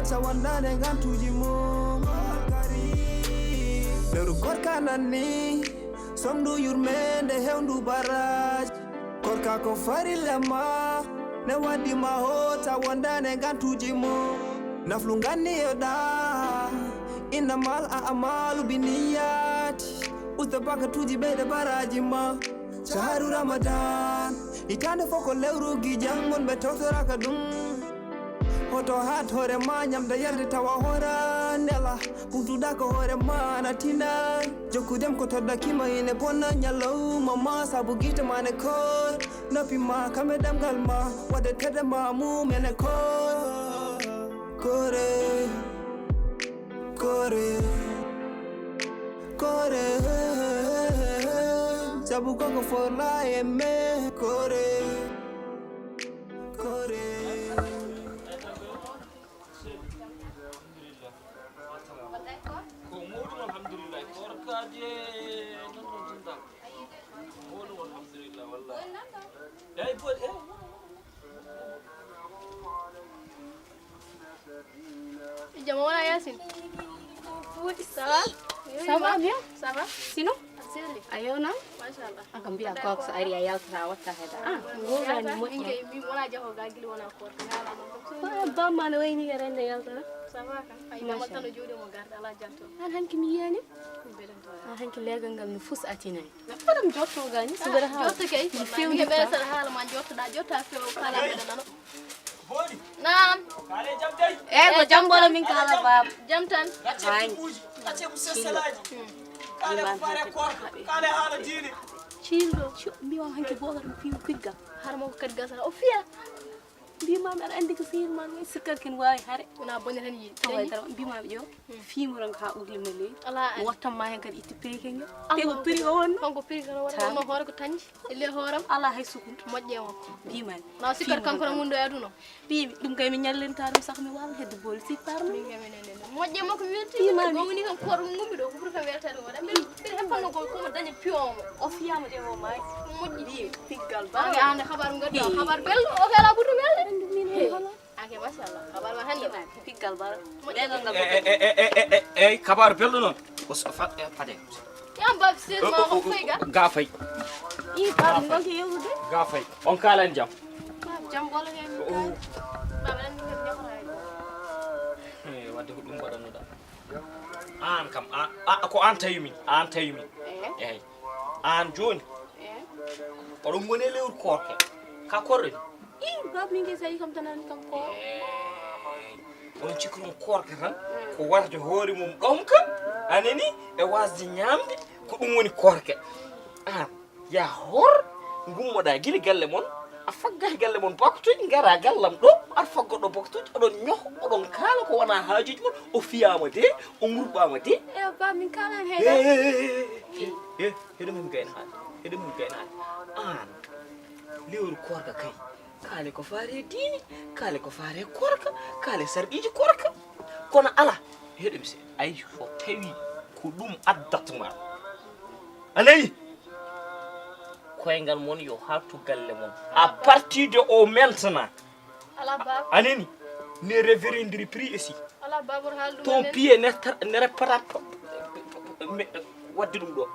hota wandane gantuji mum lewru korka nanni somdu yurmende hewndu baraj korka ko farilema ne waddima hota wandane gantuji mum naflu ganni yoda innamal a'malu biniyati usta bakatuji bede baraji ma shahru ramadan itande foko lewru gi jangon be tawtoraka dum hoto hat hore ma nyamda yarde tawa hora nela putuda ko hore ma natina jokudem ko todda kima ine bonna nyalo mama sabu gita mane ko napi ma kamedam galma wade tede ma mu mene ko kore kore kore sabu koko for la eme kore kore Jamola Yasin. Ça va? Ça va bien? Ça va? Sinon? Ayo na? Mashallah. Akambia kwa kusaidia yao wata heda. Ngoja ni mwe. Inge mi mona jaho gagili wana ko Ba ba mana wai ni garenda yao tara. Ça va ka? Ay na matano jode mo garda ala janto. An hanki mi yani? Belen to. An hanki lega ngal ni fus atinai. Na fadam jotto gani subara ha. Jotto kay. Inge bele sar hala man jotto da jotta fe o kala bele nano. Naam. Kale jam day. Ko jambolo min kala bab. Jam tan. Ace musessalaji. Kale fare ko kale hala dini. Childo mi wa hanki boga fi kigga. Har mo kat gasara o fiya. Bi ma mer andi ko sir man ngi sikkar ken way hare. Una bonne tan yi. Taway dara bi ma jo. Fi mo rang ha ugli mele. Ala Watta ma hen kad itti piri ken. Te ko piri won. Konko piri kala wala mo hore ko tanji. Ile horam Ala hay sukun. mojje mo. Bi man. Na sikar kanko na mundo yaduno. Bi dum kay mi nyallen tarum sax mi wal hedde bol si tarum. Mi ngami nene. Mojje mo ko welti. Gomni kan kor ngumbi do ko pour fa weltade wala. Biri hefanno ko ko dañe pion mo. O fiyama de o may. Mojji Bi piggal ba ba. nga ande khabar ngaddo khabar bello o kala butu welde. Ake mashallah khabar ma hande Piggal ba. Lega ngal. Kabar bello non. O fade. yam bab ses ma ko fayga Gafay. I ba ngol ke yewude. Gafay. On kala jam. jam bolo hen baba nan ngam ñokora Wadde ko dum badano da. An kam ko an tayumi. An tayumi. Eyi. An joni. Oɗon goni e lewru korke. Ka korre. I ba mi ngi say kam tanan kam ko. On cikron korke tan ko warata hoore mum ɗomka anani e wasde ñamde ko ɗum woni korke. An ya hor gummoɗa gili galle mon a fagga e galle mon baktoji ngara gallam ɗo aɗa fagga ɗo baktoji oɗon ñoho oɗon kaala ko wona haajuji mon o fiyama de o murɓama de. E ba min kala hen. Heɗum hemi gayna haade heɗum hemi gayna haade an lewru korka kay kaale ko faare diini kaale ko faare korka kaale sarɗiji korka kono ala heɗum se ayi so tawi ko ɗum addatma anayi koyngal mon yo hattu galle mon à partir de au maintenant ala bab anani ne révérendiri prix ici ala babur haldu ton pied ne repara wadde ɗum ɗo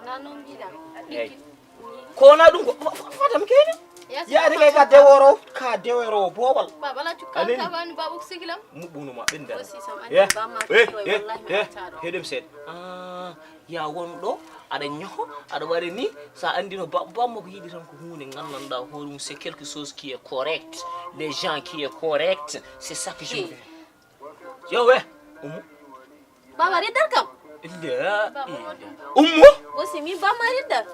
na non bida eyyi kona ɗum ko fatam kene yaade kay ka deworo boowal baba la cukkan ka bani babu sigilam muɓɓunuma ɓendal Aussi sam andi ba ma ko wallahi ma taaro. heɗum seeɗa ya won ɗo aɗa ñoho aɗa waɗa ni sa andino bamma ko yiɗi tan ko hunde gandanɗa hoore mum c'est quelque chose qui est correct les gens qui est correct c'est ça que je veux yo we ummu Baba riddar kam. illa ummu Aussi mi ba ma riddar.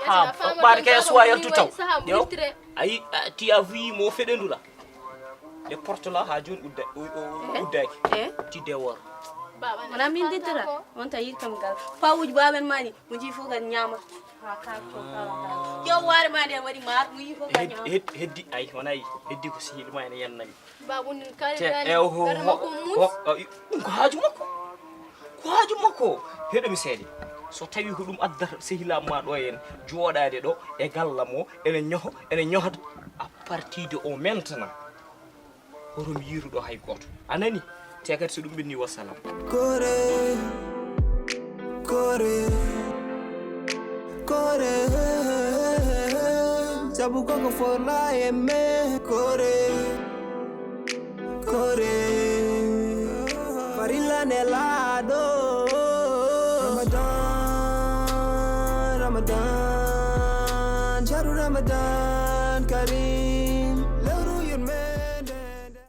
ha ɓaade kay suwa yaltu taw yo ayi ti a wi mo feɗendu la le porte là ha joni uddaki ti dewor baba Wala min diddira. On ta yir kam gal. Pawuj baben mani mu ji fu gal nyama. Ha ka to ka. Yo ware ma de wadi mar mu yi fu gal nyama. heddi ay wonayi heddi ko sihil ma ene yannami babu nin kare te dani e ko haaju makko heɗomi seede so tawi ko ɗum addata sehilam ma ɗo en jooɗade ɗo e gallam o ene ñohata à partir de au maintenant hoto mi yiruɗo hay goto anani te kadi so ɗum ɓenni wassalam kore sabu koko forla e me kore farilla nelado Ramadan sharu Ramadan Karim